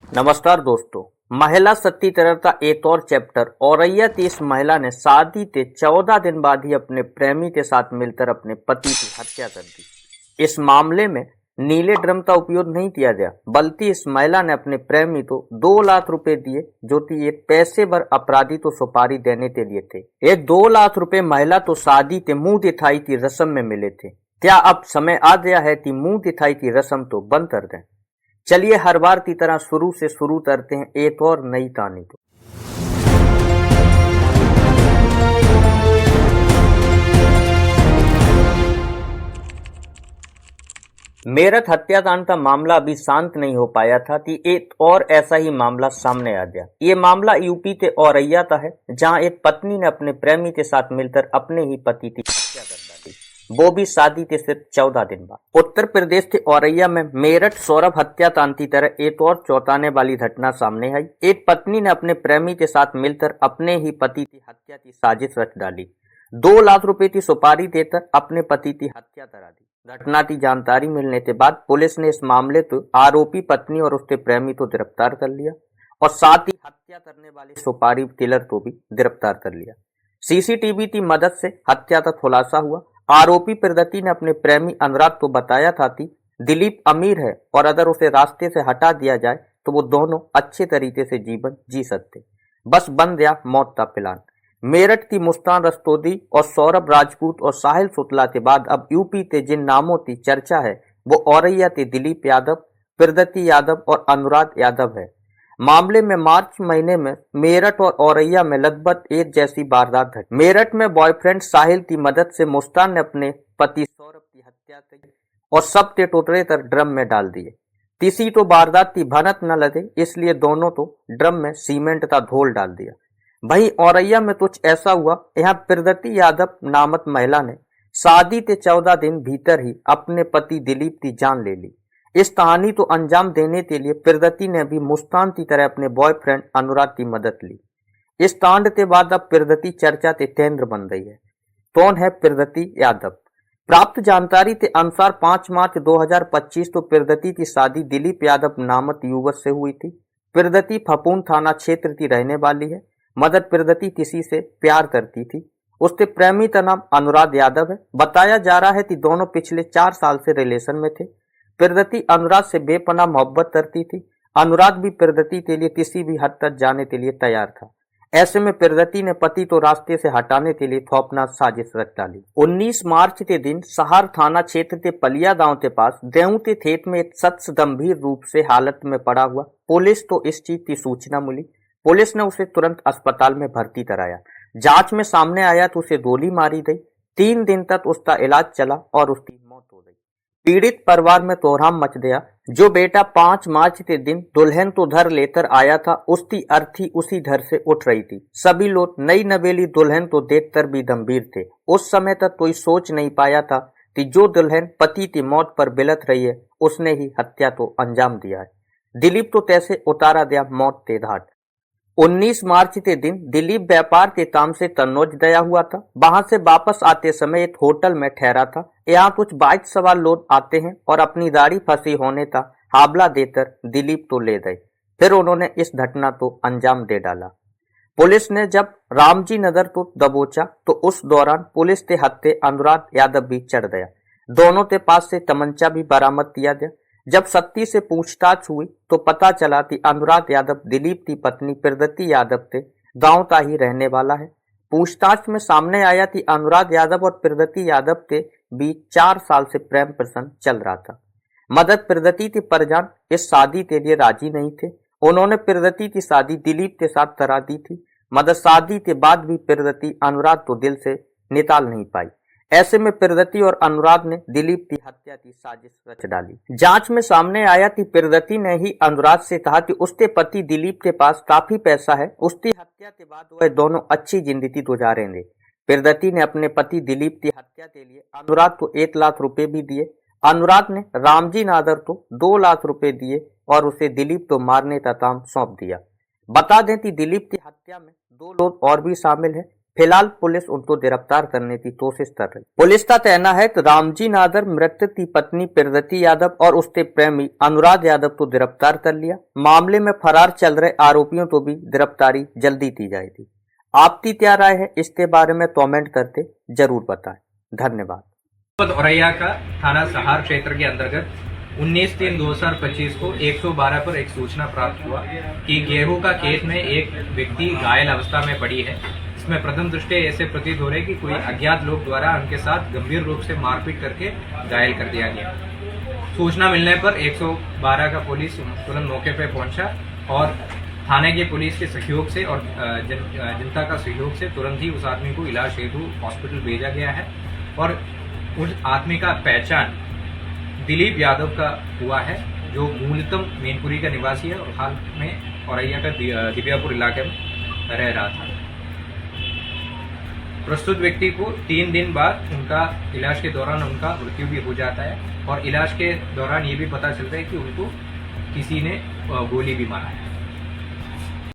नमस्कार दोस्तों। महिला सती तरह एक और चैप्टर औरैया थी। इस महिला ने शादी के 14 दिन बाद ही अपने प्रेमी के साथ मिलकर अपने पति की हत्या कर दी। इस मामले में नीले ड्रम का उपयोग नहीं किया गया, बल्कि इस महिला ने अपने प्रेमी को 2 लाख रुपए दिए, जो कि ये पेशेवर अपराधी तो सुपारी देने के लिए थे। ये 2 लाख रुपए महिला तो शादी के मुंह दिखाई की रस्म में मिले थे। क्या अब समय आ गया है कि मुंह दिखाई की रस्म तो बंद कर दें? चलिए हर बार की तरह शुरू से शुरू करते हैं एक और नई कहानी को। मेरठ हत्याकांड का मामला अभी शांत नहीं हो पाया था कि एक और ऐसा ही मामला सामने आ गया। ये मामला यूपी के औरैया का है, जहां एक पत्नी ने अपने प्रेमी के साथ मिलकर अपने ही पति की हत्या कर डाली, वो भी शादी के सिर्फ 14 दिन बाद। उत्तर प्रदेश के औरैया में मेरठ सौरभ हत्याकांड की तरह एक और चौंकाने वाली घटना सामने आई। एक पत्नी ने अपने प्रेमी के साथ मिलकर अपने ही पति की हत्या की साजिश रच डाली। 2 लाख रुपए की सुपारी देकर अपने पति की हत्या करा दी। घटना की जानकारी मिलने के बाद पुलिस ने इस मामले को आरोपी पत्नी और उसके प्रेमी को गिरफ्तार कर लिया और साथ ही हत्या करने वाले सुपारी किलर को भी गिरफ्तार कर लिया। सीसीटीवी की मदद से हत्या का खुलासा हुआ। आरोपी प्रगति ने अपने प्रेमी अनुराग को बताया था कि दिलीप अमीर है और अगर उसे रास्ते से हटा दिया जाए तो वो दोनों अच्छे तरीके से जीवन जी सकते, बस बन गया मौत का प्लान। मेरठ की मुस्कान रस्तोगी और सौरभ राजपूत और साहिल शुक्ला के बाद अब यूपी के जिन नामों की चर्चा है वो औरैया के दिलीप यादव, प्रगति यादव और अनुराग यादव है। मामले में मार्च महीने में मेरठ और औरैया में लगभग एक जैसी वारदात घटी। मेरठ में बॉयफ्रेंड साहिल की मदद से मुस्कान ने अपने पति सौरभ की हत्या की और सब के टोटरे कर ड्रम में डाल दिए। किसी तो वारदात की भनक न लगे, इसलिए दोनों तो ड्रम में सीमेंट का घोल डाल दिया। वहीं औरैया में कुछ ऐसा हुआ, यहाँ प्रगति यादव नामक महिला ने शादी के 14 दिन भीतर ही अपने पति दिलीप की जान ले ली। इस कहानी को अंजाम देने के लिए प्रगति ने भी मुस्कान की तरह अपने बॉयफ्रेंड अनुराग की मदद ली। इस कांड के बाद अब प्रगति चर्चा के केंद्र बन रही है। कौन है प्रगति यादव? प्राप्त जानकारी के अनुसार 5 मार्च 2025 को प्रगति की शादी दिलीप यादव नामक युवक से हुई थी। प्रगति फपून थाना क्षेत्र की रहने वाली है, मगर प्रगति किसी से प्यार करती थी। उसके प्रेमी का नाम अनुराग यादव है। बताया जा रहा है कि दोनों पिछले 4 साल से रिलेशन में थे। प्रगति अनुराग से बेपनाह मोहब्बत करती थी। अनुराग भी प्रगति के लिए किसी भी हद तक जाने के लिए तैयार था। ऐसे में प्रगति ने पति को रास्ते से हटाने के लिए खौफनाक साजिश रच डाली। 19 मार्च के दिन सहार थाना क्षेत्र के पलिया गांव के पास गेहूं के खेत में एक शख्स गंभीर रूप से हालत में पड़ा हुआ। पुलिस को इस चीज की सूचना मिली। पुलिस ने उसे तुरंत अस्पताल में भर्ती कराया। जांच में सामने आया तो उसे गोली मारी गई। 3 दिन तक उसका इलाज चला और उसकी मौत हो गई। पीड़ित परिवार में कोहराम मच गया। जो बेटा 5 मार्च के दिन दुल्हन को घर लेकर आया था, उसकी अर्थी उसी घर से उठ रही थी। सभी लोग नई नवेली दुल्हन को देखकर भी गंभीर थे। उस समय तक कोई सोच नहीं पाया था कि जो दुल्हन पति की मौत पर बिलख रही है, उसने ही हत्या को अंजाम दिया है। दिलीप को कैसे उतारा गया मौत के घाट। 19 मार्च के दिन दिलीप व्यापार के काम से कन्नौज गया हुआ था। वहां से वापस आते समय एक होटल में ठहरा था। यहाँ कुछ बाइक सवार लोग आते हैं और अपनी गाड़ी फंसी होने का हावला देकर दिलीप को ले गए। फिर उन्होंने इस घटना को अंजाम दे डाला। पुलिस ने जब रामजी नगर को दबोचा तो उस दौरान पुलिस के हत्थे अनुराग यादव भी चढ़ गया। दोनों के पास से तमंचा भी बरामद किया गया। जब सत्ती से पूछताछ हुई तो पता चला कि अनुराग यादव दिलीप की पत्नी प्रगति यादव के गांव का ही रहने वाला है। पूछताछ में सामने आया कि अनुराग यादव और प्रगति यादव के बीच 4 साल से प्रेम प्रसंग चल रहा था, मगर प्रगति के परिजन इस शादी के लिए राजी नहीं थे। उन्होंने प्रगति की शादी दिलीप के साथ करा दी थी, मगर शादी के बाद भी प्रगति अनुराग को दिल से निकाल नहीं पाई। ऐसे में प्रगति और अनुराग ने दिलीप की हत्या की साजिश रच डाली। जांच में सामने आया कि प्रगति ने ही अनुराग से कहा कि उसके पति दिलीप के पास काफी पैसा है, उसकी हत्या के बाद वह दोनों अच्छी जिंदगी गुजारेंगे। प्रगति ने अपने पति दिलीप की हत्या के लिए अनुराग को 1 लाख रुपए भी दिए। अनुराग ने रामजी नादर को 2 लाख रुपए दिए और उसे दिलीप को मारने का काम सौंप दिया। बता दें कि दिलीप की हत्या में 2 लोग और भी शामिल हैं। फिलहाल पुलिस उनको गिरफ्तार करने की कोशिश कर रही। पुलिस का कहना है कि रामजी नादर मृतक की पत्नी प्रगति यादव और उसके प्रेमी अनुराग यादव को गिरफ्तार कर लिया। मामले में फरार चल रहे आरोपियों को भी गिरफ्तारी जल्दी की जाएगी। आपकी क्या राय है इसके बारे में कमेंट करके जरूर बताएं। धन्यवाद। औरैया का थाना सहार क्षेत्र के अंतर्गत 19/3/2025 को 112 पर एक सूचना प्राप्त हुआ कि गेहूं का खेत में एक व्यक्ति घायल अवस्था में पड़ी है। इसमें प्रथम दृष्टया ऐसे प्रतीत हो रहे कि कोई अज्ञात लोग द्वारा उनके साथ गंभीर रूप से मारपीट करके घायल कर दिया गया। सूचना मिलने पर 112 का पुलिस तुरंत मौके पर पहुंचा और थाने की पुलिस के सहयोग से और जनता का सहयोग से तुरंत ही उस आदमी को इलाज हेतु हॉस्पिटल भेजा गया है और उस आदमी का पहचान दिलीप यादव का हुआ है, जो मूलतम मैनपुरी का निवासी है और हाल में औरैया का दिव्यापुर इलाके में रह रहा था। प्रस्तुत व्यक्ति को 3 दिन बाद उनका इलाज के दौरान उनका मृत्यु भी हो जाता है और इलाज के दौरान ये भी पता चलता है कि उनको किसी ने गोली भी मारा है।